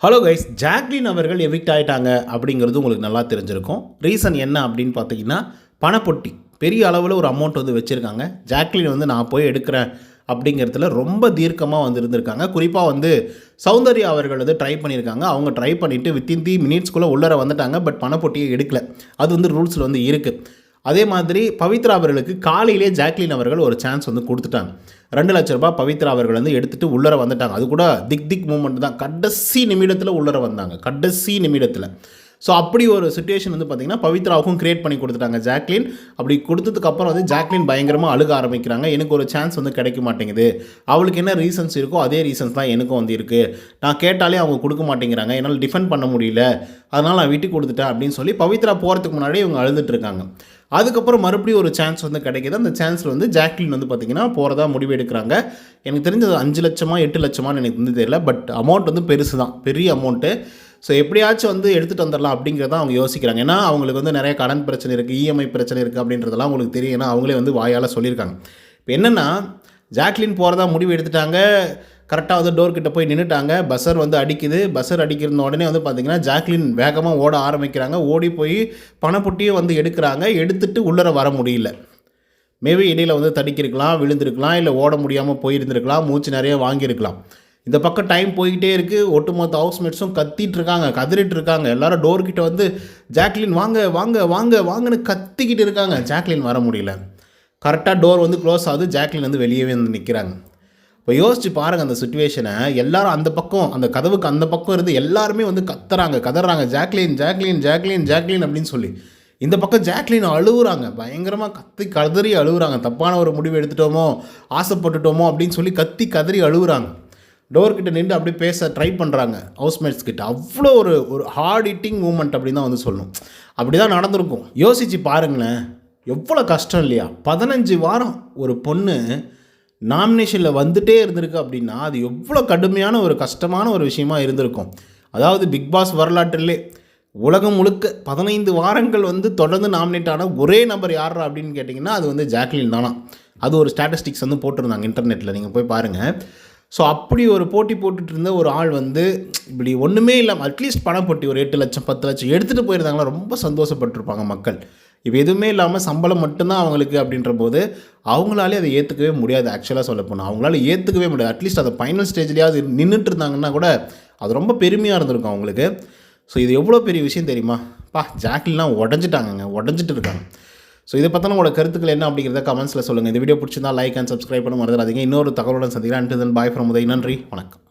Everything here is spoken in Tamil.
ஹலோ கைஸ், ஜாக்லின் அவர்கள் எவிக்ட் ஆகிட்டாங்க அப்படிங்கிறது உங்களுக்கு நல்லா தெரிஞ்சிருக்கும். ரீசன் என்ன அப்படின்னு பார்த்தீங்கன்னா, பணப்பொட்டி பெரிய அளவில் ஒரு அமௌண்ட் வந்து வச்சுருக்காங்க. ஜாக்லின் வந்து நான் போய் எடுக்கிறேன் அப்படிங்கிறதுல ரொம்ப தீர்க்கமாக வந்து இருந்திருக்காங்க. குறிப்பாக வந்து சௌந்தர்யா அவர்கள் வந்து ட்ரை பண்ணியிருக்காங்க. அவங்க ட்ரை பண்ணிவிட்டு வித்தின் 3 மினிட்ஸ்குள்ளே உள்ளர வந்துட்டாங்க. பட் பணப்பொட்டியை எடுக்கல. அது வந்து ரூல்ஸில் வந்து இருக்குது. அதே மாதிரி பவித்ரா அவர்களுக்கு காலையிலே ஜாக்லின் அவர்கள் ஒரு சான்ஸ் வந்து கொடுத்துட்டாங்க. 2 லட்ச ரூபாய் பவித்ரா அவர்கள் வந்து எடுத்துகிட்டு உள்ளர வந்துட்டாங்க. அது கூட திக் மூமெண்ட் தான். கடைசி நிமிடத்தில் உள்ளர வந்தாங்க, கடைசி நிமிடத்தில். ஸோ அப்படி ஒரு சுச்சுவேஷன் வந்து பார்த்திங்கன்னா பவித்ராவுக்கும் க்ரியேட் பண்ணி கொடுத்துட்டாங்க ஜாக்லின். அப்படி கொடுத்ததுக்கப்புறம் வந்து ஜாக்லின் பயங்கரமாக அழுக ஆரம்பிக்கிறாங்க. எனக்கு ஒரு சான்ஸ் வந்து கிடைக்க மாட்டேங்குது. அவளுக்கு என்ன ரீசன்ஸ் இருக்கோ அதே ரீசன்ஸ் தான் எனக்கும் வந்து இருக்குது. நான் கேட்டாலே அவங்க கொடுக்க மாட்டேங்கிறாங்க, என்னால் டிஃபெண்ட் பண்ண முடியல, அதனால் நான் விட்டு கொடுத்துட்டேன் அப்படின்னு சொல்லி பவித்ரா போகிறதுக்கு முன்னாடி இவங்க அழுதுட்டு இருக்காங்க. அதுக்கப்புறம் மறுபடியும் ஒரு சான்ஸ் வந்து கிடைக்கிது. அந்த சான்ஸில் வந்து ஜாக்லின் வந்து பார்த்திங்கன்னா போகிறதா முடிவு எடுக்கிறாங்க. எனக்கு தெரிஞ்சது 5 லட்சமா 8 லட்சமானு எனக்கு வந்து தெரியல. பட் அமௌண்ட் வந்து பெருசு தான், பெரிய அமௌண்ட்டு. ஸோ எப்படியாச்சும் வந்து எடுத்துகிட்டு வந்துடலாம் அப்படிங்கிறத அவங்க யோசிக்கிறாங்க. ஏன்னா அவங்களுக்கு வந்து நிறைய கடன் பிரச்சனை இருக்குது, இஎம்ஐ பிரச்சனை இருக்குது அப்படின்றதெல்லாம் அவங்களுக்கு தெரியும். ஏன்னா அவங்களே வந்து வாயால் சொல்லியிருக்காங்க. இப்போ என்னென்னா, ஜாக்லின் போகிறதா முடிவு எடுத்துட்டாங்க. கரெக்டாக வந்து டோர் கிட்ட போய் நின்றுட்டாங்க. பஸ்ஸர் வந்து அடிக்குது. பஸ்ஸர் அடிக்கிற உடனே வந்து பார்த்திங்கன்னா ஜாக்லின் வேகமாக ஓட ஆரம்பிக்கிறாங்க. ஓடி போய் பணப்பொட்டியும் வந்து எடுக்கிறாங்க. எடுத்துகிட்டு உள்ளர வர முடியல. மேபி இடையில் வந்து தடிக்கிருக்கலாம், விழுந்திருக்கலாம், இல்லை ஓட முடியாமல் போயிருந்துருக்கலாம், மூச்சு நிறைய வாங்கியிருக்கலாம். இந்த பக்கம் டைம் போய்கிட்டே இருக்குது. ஒட்டுமொத்த ஹவுஸ்மேட்ஸும் கத்திட்டு இருக்காங்க, கதறிட்டு இருக்காங்க. எல்லோரும் டோர்கிட்ட வந்து ஜாக்லின் வாங்க வாங்க வாங்க வாங்கன்னு கத்திக்கிட்டு இருக்காங்க. ஜாக்லின் வர முடியல. கரெக்டாக டோர் வந்து க்ளோஸ் ஆகுது. ஜாக்லின் வந்து வெளியவே வந்து நிற்கிறாங்க. இப்போ யோசிச்சு பாருங்கள் அந்த சுச்சுவேஷனை. எல்லாரும் அந்த பக்கம், அந்த கதவுக்கு அந்த பக்கம் இருந்து எல்லாருமே வந்து கதறாங்க, ஜாக்லின் ஜாக்லின் ஜாக்லின் ஜாக்லின் அப்படின்னு சொல்லி. இந்த பக்கம் ஜாக்லின் அழுகுறாங்க, பயங்கரமாக கதறி அழுகுறாங்க. தப்பான ஒரு முடிவு எடுத்துட்டோமோ, ஆசைப்பட்டுட்டோமோ அப்படின்னு சொல்லி கதறி அழுகுறாங்க. டோர்கிட்ட நின்று அப்படியே பேச ட்ரை பண்ணுறாங்க ஹவுஸ்மேட்ஸ் கிட்ட. அவ்வளோ ஒரு ஹார்ட் ஹிட்டிங் மூமெண்ட் அப்படின்னு தான் வந்து சொல்லணும். அப்படி தான் நடந்திருக்கும். யோசித்து பாருங்களேன், எவ்வளோ கஷ்டம் இல்லையா? 15 வாரம் ஒரு பொண்ணு நாமினேஷனில் வந்துகிட்டே இருந்திருக்கு அப்படின்னா அது எவ்வளோ கடுமையான ஒரு கஷ்டமான ஒரு விஷயமா இருந்திருக்கும். அதாவது பிக் பாஸ் வரலாற்றிலே உலகம் முழுக்க 15 வாரங்கள் வந்து தொடர்ந்து நாமினேட் ஆன ஒரே நபர் யாரா அப்படின்னு கேட்டிங்கன்னா அது வந்து ஜாக்லின் தானா. அது ஒரு ஸ்டாட்டிஸ்டிக்ஸ் வந்து போட்டிருந்தாங்க இன்டர்நெட்டில், நீங்கள் போய் பாருங்கள். ஸோ அப்படி ஒரு போட்டி போட்டுட்டு இருந்த ஒரு ஆள் வந்து இப்படி ஒன்றுமே இல்லாமல் அட்லீஸ்ட் பணம் போட்டி ஒரு 8 லட்சம் 10 லட்சம் எடுத்துகிட்டு போயிருந்தாங்களா ரொம்ப சந்தோஷப்பட்டிருப்பாங்க மக்கள். இப்போ எதுவுமே இல்லாமல் சம்பளம் மட்டும்தான் அவங்களுக்கு அப்படின்ற போது அவங்களாலே அதை ஏற்றுக்கவே முடியாது. ஆக்சுவலாக சொல்ல போனால் அவங்களால ஏற்றுக்கவே முடியாது. அட்லீஸ்ட் அதை ஃபைனல் ஸ்டேஜ்லேயாவது நின்றுட்டு இருந்தாங்கன்னா கூட அது ரொம்ப பெருமையாக இருந்திருக்கும் அவங்களுக்கு. ஸோ இது எவ்வளோ பெரிய விஷயம் தெரியுமா? ஜாக்லின்லாம் உடஞ்சிட்டு இருக்காங்க. ஸோ இதை பற்றின உங்களோட கருத்துக்கள் என்ன அப்படிங்கிறத கமெண்ட்ஸில் சொல்லுங்கள். இந்த வீடியோ பிடிச்சிருந்தா லைக் அண்ட் சப்ஸ்கிரைப் பண்ண மறந்துடாதீங்க. இன்னொரு தகவலுடன் சந்திக்கிறேன். Until then bye from Uday. நன்றி, வணக்கம்.